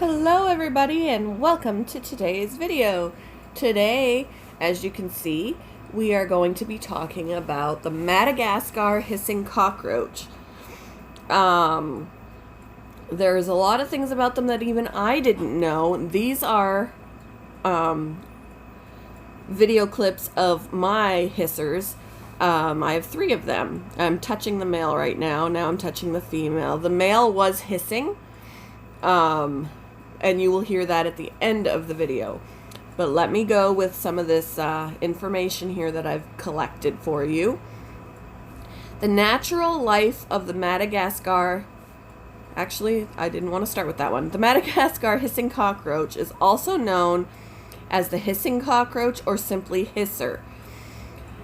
Hello everybody and welcome to today's video. Today, as you can see, we are going to be talking about the Madagascar hissing cockroach. There's a lot of things about them that even I didn't know. These are video clips of my hissers. I have 3 of them. I'm touching the male right now. Now I'm touching the female. The male was hissing. And you will hear that at the end of the video. But let me go with some of this information here that I've collected for you. The natural life of the Madagascar... Actually, I didn't want to start with that one. The Madagascar hissing cockroach is also known as the hissing cockroach or simply hisser.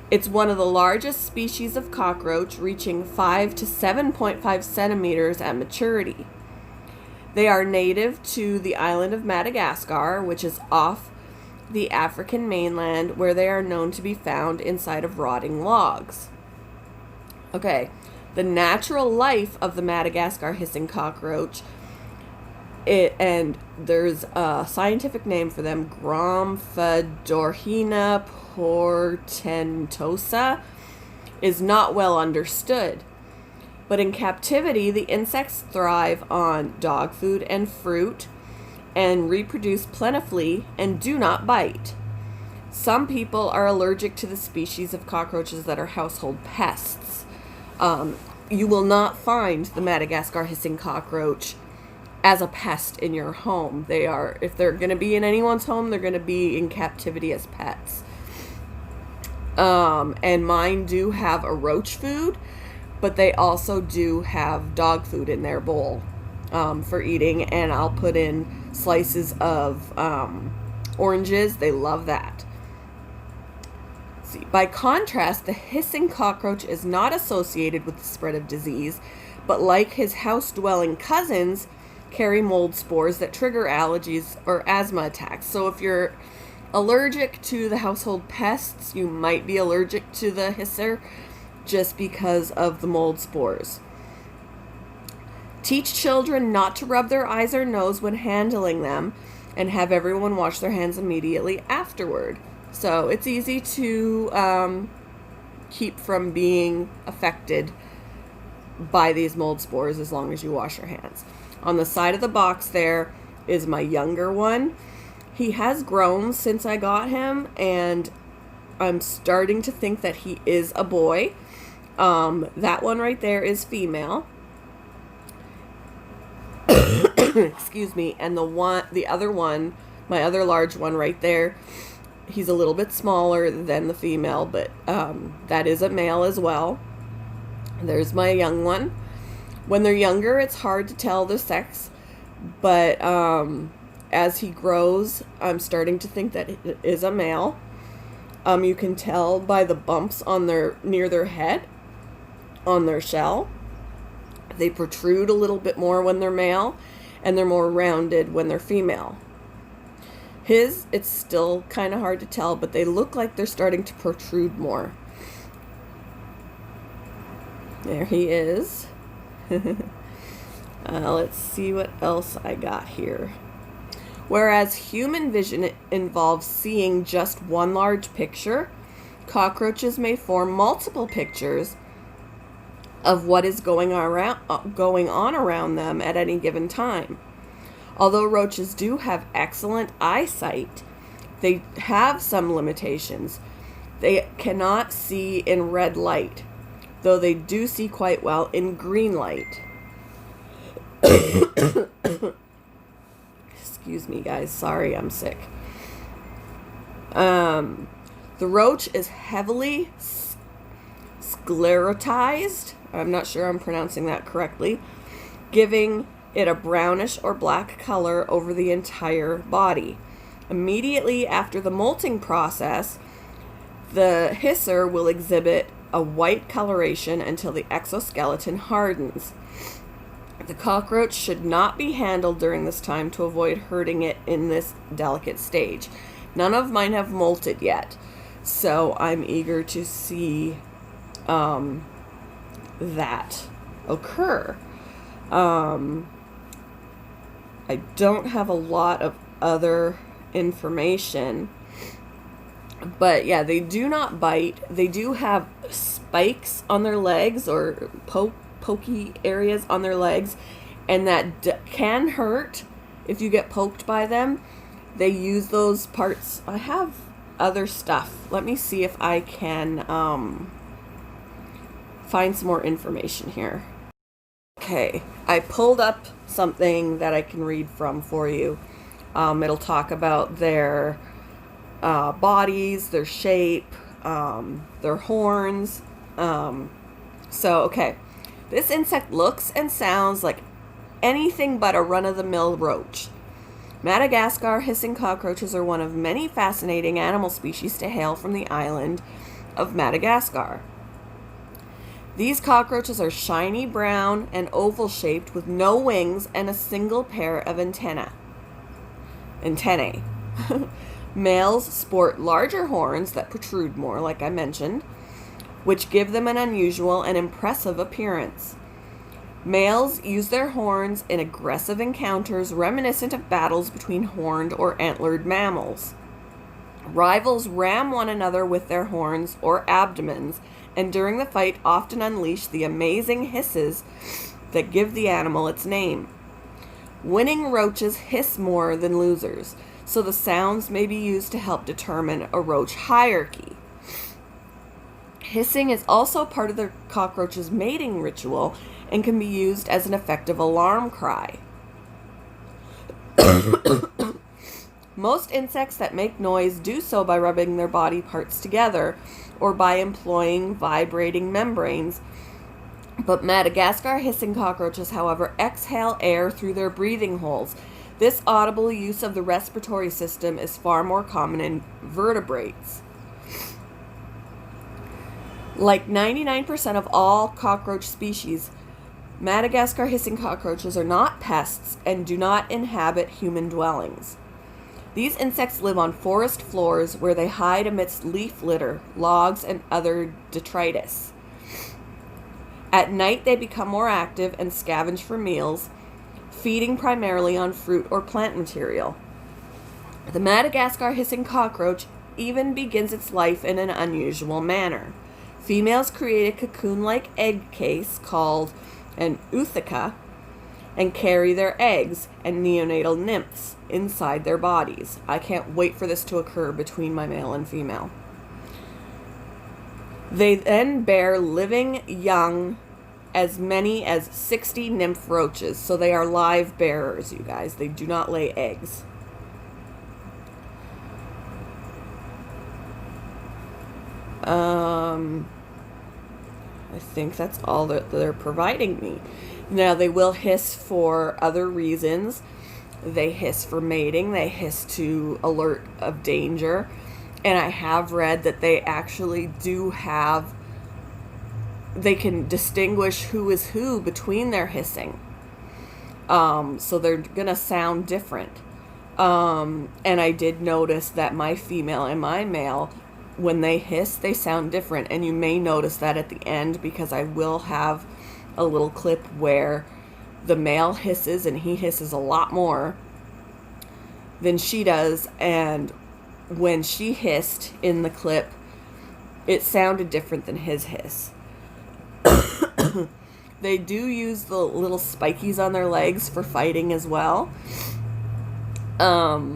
It's one of the largest species of cockroach, reaching 5 to 7.5 centimeters at maturity. They are native to the island of Madagascar, which is off the African mainland, where they are known to be found inside of rotting logs. Okay, the natural life of the Madagascar hissing cockroach, and there's a scientific name for them, Gramphadorhina portentosa, is not well understood. But in captivity, the insects thrive on dog food and fruit and reproduce plentifully and do not bite. Some people are allergic to the species of cockroaches that are household pests. You will not find the Madagascar hissing cockroach as a pest in your home. If they're going to be in anyone's home, they're going to be in captivity as pets. And mine do have a roach food, but they also do have dog food in their bowl for eating, and I'll put in slices of oranges. They love that. See, by contrast, the hissing cockroach is not associated with the spread of disease, but like his house-dwelling cousins, carry mold spores that trigger allergies or asthma attacks. So if you're allergic to the household pests, you might be allergic to the hisser, just because of the mold spores. Teach children not to rub their eyes or nose when handling them, and have everyone wash their hands immediately afterward. So it's easy to keep from being affected by these mold spores as long as you wash your hands. On the side of the box there is my younger one. He has grown since I got him, and I'm starting to think that he is a boy. That one right there is female. Excuse me. And the other one, my other large one right there, he's a little bit smaller than the female, but that is a male as well. There's my young one. When they're younger, it's hard to tell the sex, but as he grows, I'm starting to think that it is a male. You can tell by the bumps on near their head, on their shell. They protrude a little bit more when they're male, and they're more rounded when they're female. It's still kind of hard to tell, but they look like they're starting to protrude more. There he is. Let's see what else I got here. Whereas human vision involves seeing just one large picture, cockroaches may form multiple pictures of what is going on around them at any given time. Although roaches do have excellent eyesight, they have some limitations. They cannot see in red light, though they do see quite well in green light. Excuse me, guys. Sorry, I'm sick. The roach is heavily sclerotized. I'm not sure I'm pronouncing that correctly, giving it a brownish or black color over the entire body. Immediately after the molting process, the hisser will exhibit a white coloration until the exoskeleton hardens. The cockroach should not be handled during this time to avoid hurting it in this delicate stage. None of mine have molted yet, so I'm eager to see that occur. I don't have a lot of other information. But yeah, they do not bite. They do have spikes on their legs, or pokey areas on their legs, and that can hurt if you get poked by them. They use those parts. I have other stuff. Let me see if I can find some more information here. Okay, I pulled up something that I can read from for you. It'll talk about their bodies, their shape, their horns. Okay. This insect looks and sounds like anything but a run-of-the-mill roach. Madagascar hissing cockroaches are one of many fascinating animal species to hail from the island of Madagascar. These cockroaches are shiny brown and oval-shaped with no wings and a single pair of antennae. Males sport larger horns that protrude more, like I mentioned, which give them an unusual and impressive appearance. Males use their horns in aggressive encounters reminiscent of battles between horned or antlered mammals. Rivals ram one another with their horns or abdomens, and during the fight often unleash the amazing hisses that give the animal its name. Winning roaches hiss more than losers, so the sounds may be used to help determine a roach hierarchy. Hissing is also part of the cockroach's mating ritual and can be used as an effective alarm cry. Most insects that make noise do so by rubbing their body parts together or by employing vibrating membranes. But Madagascar hissing cockroaches, however, exhale air through their breathing holes. This audible use of the respiratory system is far more common in vertebrates. Like 99% of all cockroach species, Madagascar hissing cockroaches are not pests and do not inhabit human dwellings. These insects live on forest floors where they hide amidst leaf litter, logs, and other detritus. At night, they become more active and scavenge for meals, feeding primarily on fruit or plant material. The Madagascar hissing cockroach even begins its life in an unusual manner. Females create a cocoon-like egg case called an ootheca and carry their eggs and neonatal nymphs inside their bodies. I can't wait for this to occur between my male and female. They then bear living young, as many as 60 nymph roaches. So they are live bearers, you guys. They do not lay eggs. I think that's all that they're providing me. Now, they will hiss for other reasons. They hiss for mating. They hiss to alert of danger. And I have read that they actually do have, they can distinguish who is who between their hissing. So they're going to sound different. And I did notice that my female and my male, when they hiss, they sound different. And you may notice that at the end, because I will have a little clip where the male hisses, and he hisses a lot more than she does. And when she hissed in the clip, it sounded different than his hiss. They do use the little spikies on their legs for fighting as well. As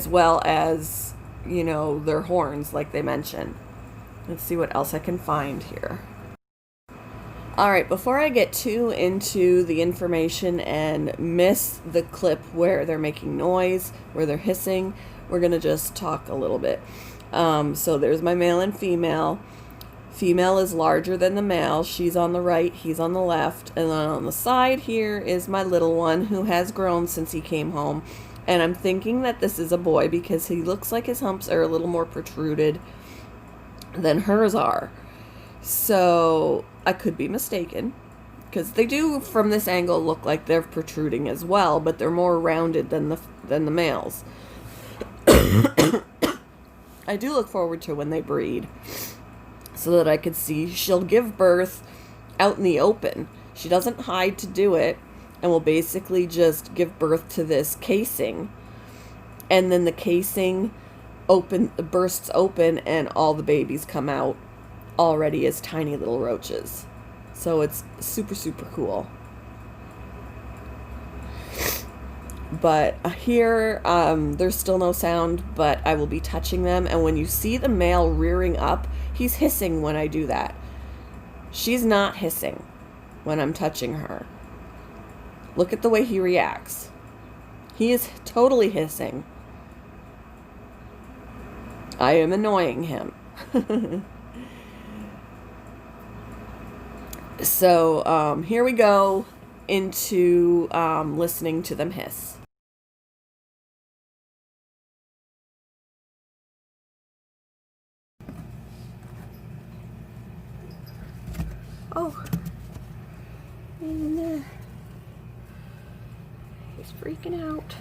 well as, you know, their horns, like they mentioned. Let's see what else I can find here. Alright, before I get too into the information and miss the clip where they're making noise, where they're hissing, we're going to just talk a little bit. So there's my male and female. Female is larger than the male. She's on the right, he's on the left. And then on the side here is my little one, who has grown since he came home. And I'm thinking that this is a boy because he looks like his humps are a little more protruded than hers are. So I could be mistaken, because they do from this angle look like they're protruding as well, but they're more rounded than the males. I do look forward to when they breed, so that I could see. She'll give birth out in the open. She doesn't hide to do it. and will basically just give birth to this casing. And then the casing bursts open, and all the babies come out already as tiny little roaches. So it's super, super cool. But here, there's still no sound, but I will be touching them. And when you see the male rearing up, he's hissing when I do that. She's not hissing when I'm touching her. Look at the way he reacts. He is totally hissing. I am annoying him. So here we go into listening to them hiss. Oh, and he's freaking out.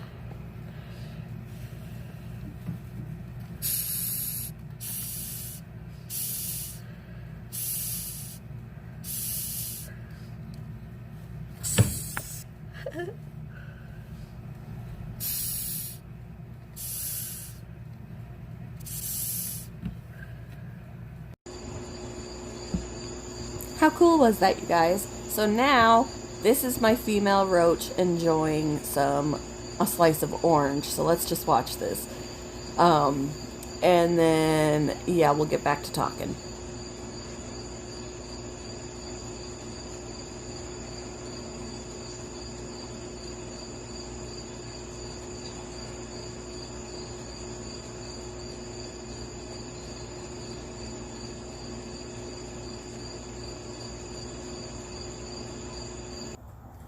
How cool was that, you guys? So now, this is my female roach enjoying a slice of orange. So let's just watch this. And then, yeah, we'll get back to talking.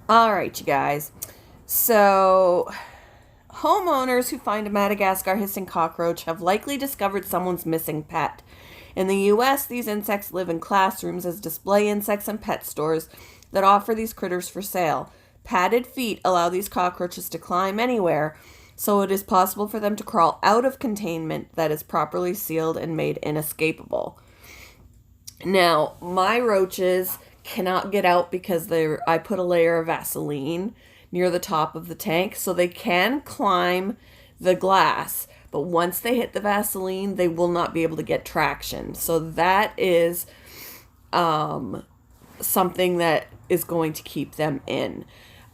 All right, you guys. So, homeowners who find a Madagascar hissing cockroach have likely discovered someone's missing pet. In the U.S., these insects live in classrooms as display insects and pet stores that offer these critters for sale. Padded feet allow these cockroaches to climb anywhere, so it is possible for them to crawl out of containment that is properly sealed and made inescapable. Now, my roaches cannot get out because I put a layer of Vaseline near the top of the tank, so they can climb the glass, but once they hit the Vaseline, they will not be able to get traction. So that is something that is going to keep them in.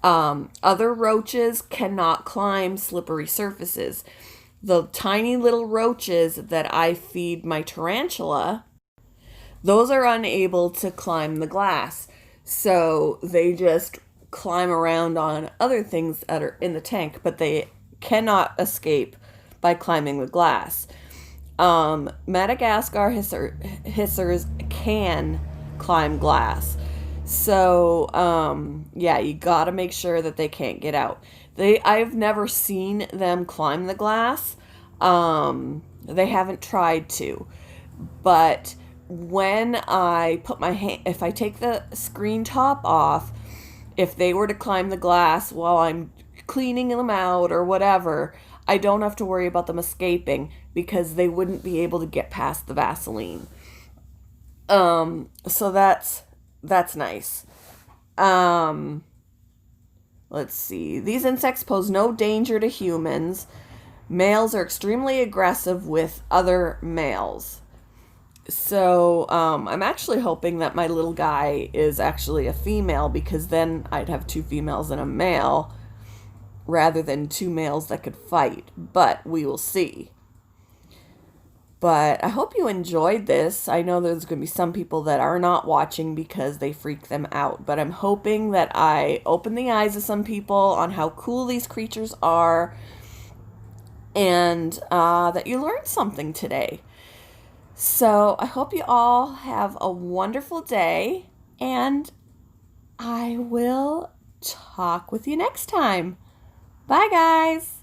Other roaches cannot climb slippery surfaces. The tiny little roaches that I feed my tarantula, those are unable to climb the glass. So they just climb around on other things that are in the tank, but they cannot escape by climbing the glass. Madagascar hissers can climb glass. So, yeah, you gotta make sure that they can't get out. I've never seen them climb the glass. They haven't tried to. But when I put my hand, if I take the screen top off, if they were to climb the glass while I'm cleaning them out or whatever, I don't have to worry about them escaping because they wouldn't be able to get past the Vaseline. So that's nice. Let's see. These insects pose no danger to humans. Males are extremely aggressive with other males. So, I'm actually hoping that my little guy is actually a female, because then I'd have two females and a male rather than two males that could fight. But we will see. But I hope you enjoyed this. I know there's going to be some people that are not watching because they freak them out. But I'm hoping that I open the eyes of some people on how cool these creatures are, and that you learned something today. So I hope you all have a wonderful day, and I will talk with you next time. Bye, guys.